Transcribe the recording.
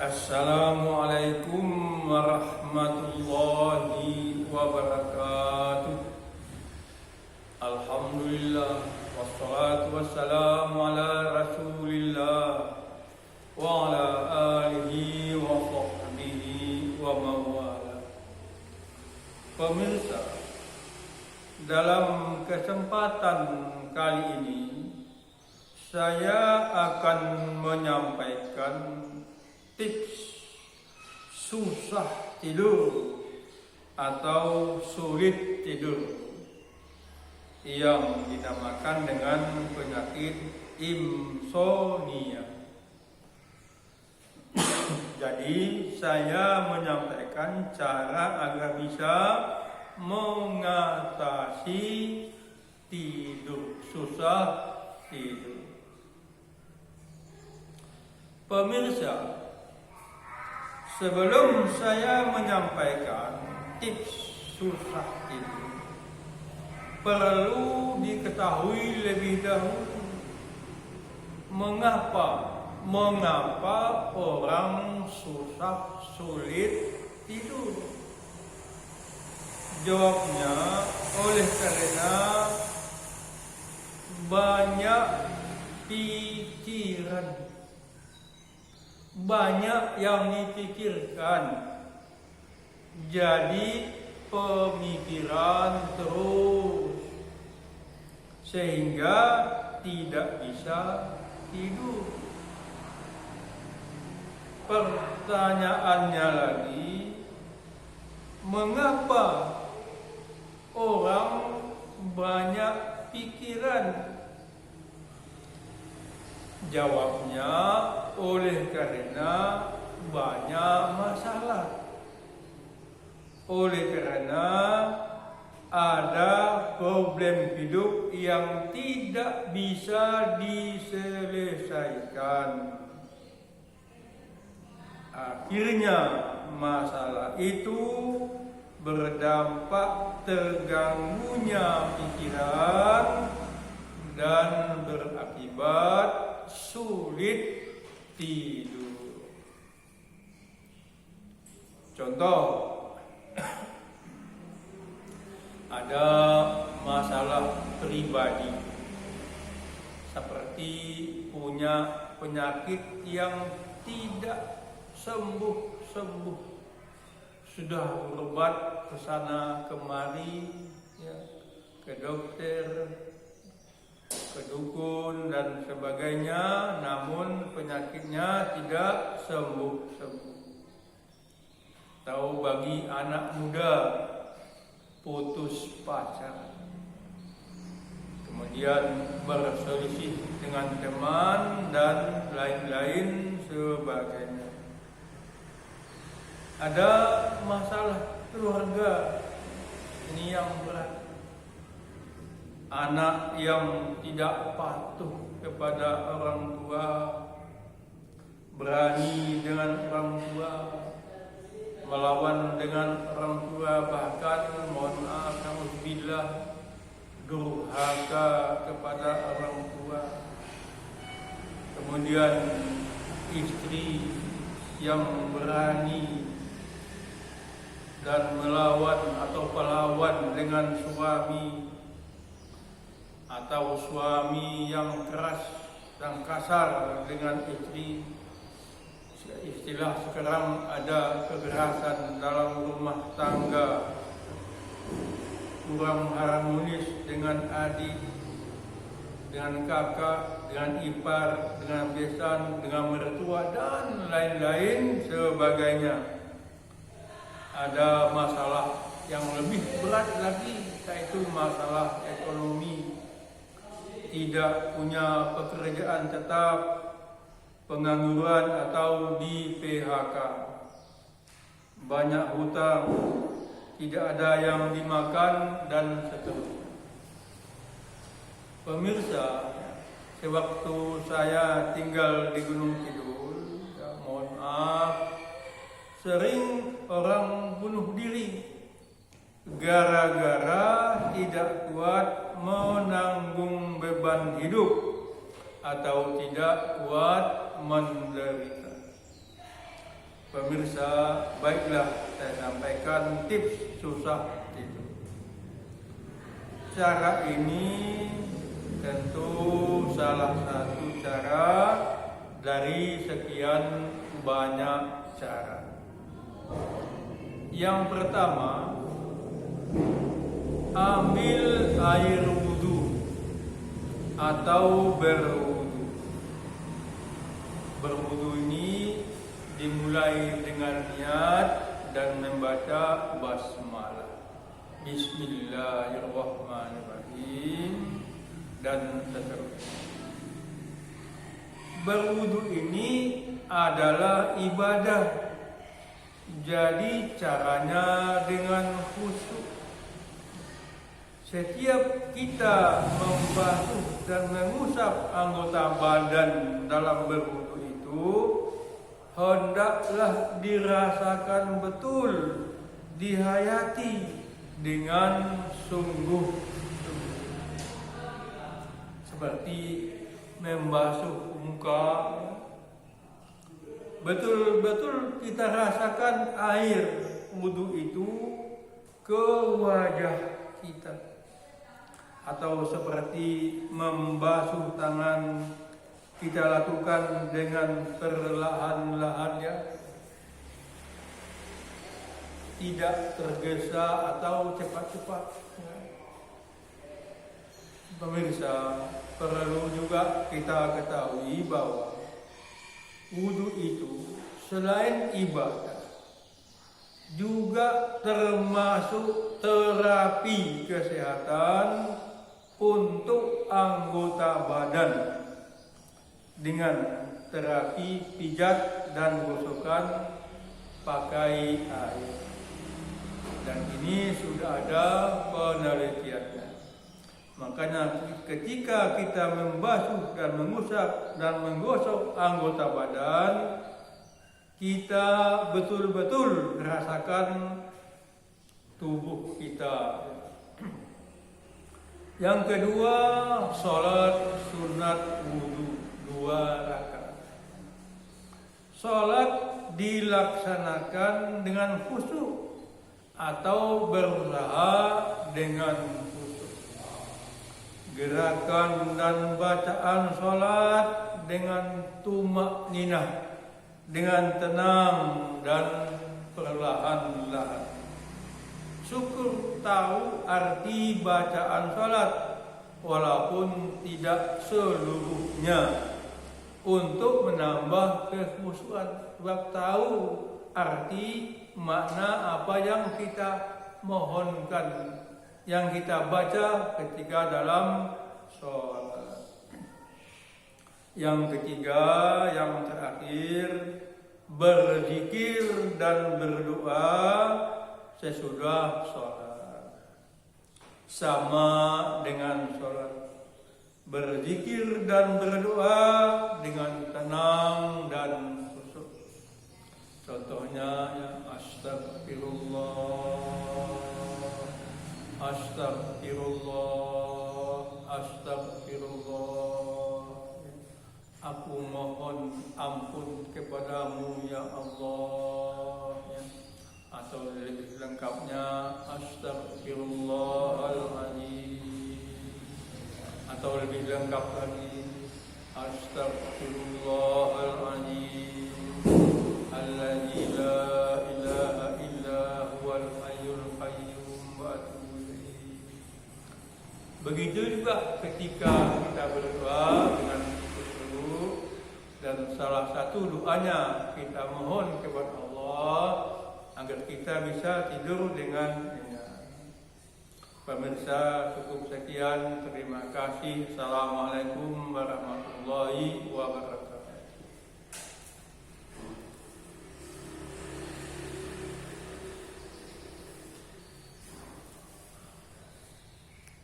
Assalamualaikum warahmatullahi wabarakatuh. Alhamdulillah wassalatu wassalamu ala rasulillah wa ala alihi wa sahbihi wa mawala. Pemirsa, dalam kesempatan kali ini saya akan menyampaikan tips susah tidur atau sulit tidur yang dinamakan dengan penyakit insomnia. Jadi saya menyampaikan cara agar bisa mengatasi susah tidur. Pemirsa, sebelum saya menyampaikan tips susah tidur, perlu diketahui lebih dahulu mengapa orang sulit tidur. Jawabnya oleh karena banyak pikiran, banyak yang dipikirkan. Jadi pemikiran terus sehingga tidak bisa tidur. Pertanyaannya lagi, mengapa orang banyak pikiran? Jawabnya oleh karena banyak masalah. Oleh karena ada problem hidup yang tidak bisa diselesaikan. Akhirnya masalah itu berdampak terganggunya pikiran dan berakibat sulit tidur. Contoh, ada masalah pribadi seperti punya penyakit yang tidak sembuh-sembuh, sudah berobat ke sana kemari, ke dokter, ke dukun dan sebagainya, namun penyakitnya tidak sembuh-sembuh. Tahu bagi anak muda putus pacar, kemudian berselisih dengan teman dan lain-lain sebagainya. Ada masalah keluarga, ini yang berat. Anak yang tidak patuh kepada orang tua, berani dengan orang tua, melawan dengan orang tua, bahkan mohon maaf, na'udzubillah, durhaka kepada orang tua. Kemudian istri yang berani dan melawan atau pelawan dengan suami, atau suami yang keras dan kasar dengan istri. Istilah sekarang ada kekerasan dalam rumah tangga, kurang harmonis dengan adik, dengan kakak, dengan ipar, dengan besan, dengan mertua, dan lain-lain sebagainya. Ada masalah yang lebih berat lagi, yaitu masalah ekonomi. Tidak punya pekerjaan tetap, pengangguran atau di PHK, banyak hutang, tidak ada yang dimakan, dan seterusnya. Pemirsa, sewaktu saya tinggal di Gunung Kidul, mohon maaf, sering orang bunuh diri gara-gara tidak kuat menanggung beban hidup atau tidak kuat menderita. Pemirsa, baiklah saya sampaikan tips susah itu. Cara ini tentu salah satu cara dari sekian banyak cara. Yang pertama, ambil air wudu atau berwudu. Berwudu ini dimulai dengan niat dan membaca basmalah. Bismillahirrahmanirrahim dan seterusnya. Berwudu ini adalah ibadah. Jadi caranya dengan khusyuk. Setiap kita membasuh dan mengusap anggota badan dalam berwudu itu hendaklah dirasakan betul, dihayati dengan sungguh-sungguh. Seperti membasuh muka, betul-betul kita rasakan air wudu itu ke wajah kita. Atau seperti membasuh tangan, kita lakukan dengan perlahan-lahan ya, tidak tergesa atau cepat-cepat. Pemirsa, perlu juga kita ketahui bahwa wudu itu selain ibadah juga termasuk terapi kesehatan untuk anggota badan dengan terapi pijat dan gosokan pakai air. Dan ini sudah ada penelitiannya. Makanya ketika kita membasuh dan mengusap dan menggosok anggota badan, kita betul-betul merasakan tubuh kita. Yang kedua, sholat sunat wudu 2 rakaat. Sholat dilaksanakan dengan khusyuk atau berusaha dengan khusyuk. Gerakan dan bacaan sholat dengan tumak ninah, dengan tenang dan perlahan-lahan. Syukur tahu arti bacaan salat walaupun tidak seluruhnya, untuk menambah kekhusyuan. Sebab tahu arti makna apa yang kita mohonkan, yang kita baca ketika dalam salat. Yang ketiga, yang terakhir, berzikir dan berdoa sesudah sholat. Sama dengan sholat, berzikir dan berdoa dengan tenang dan khusyuk. Contohnya ya, astagfirullah, astagfirullah, astagfirullah. Aku mohon ampun kepadamu ya Allah. Atau lebih lengkapnya astagfirullahaladzim, atau lebih lengkap lagi astagfirullahaladzim alladzi la ilaha illa huwal hayyul qayyum wa atubu ilaih. Begitu juga ketika kita berdoa dengan khusyuk, dan salah satu doanya kita mohon kepada Allah agar kita bisa tidur dengan nyenyak. Pemirsa, cukup sekian. Terima kasih. Assalamualaikum warahmatullahi wabarakatuh.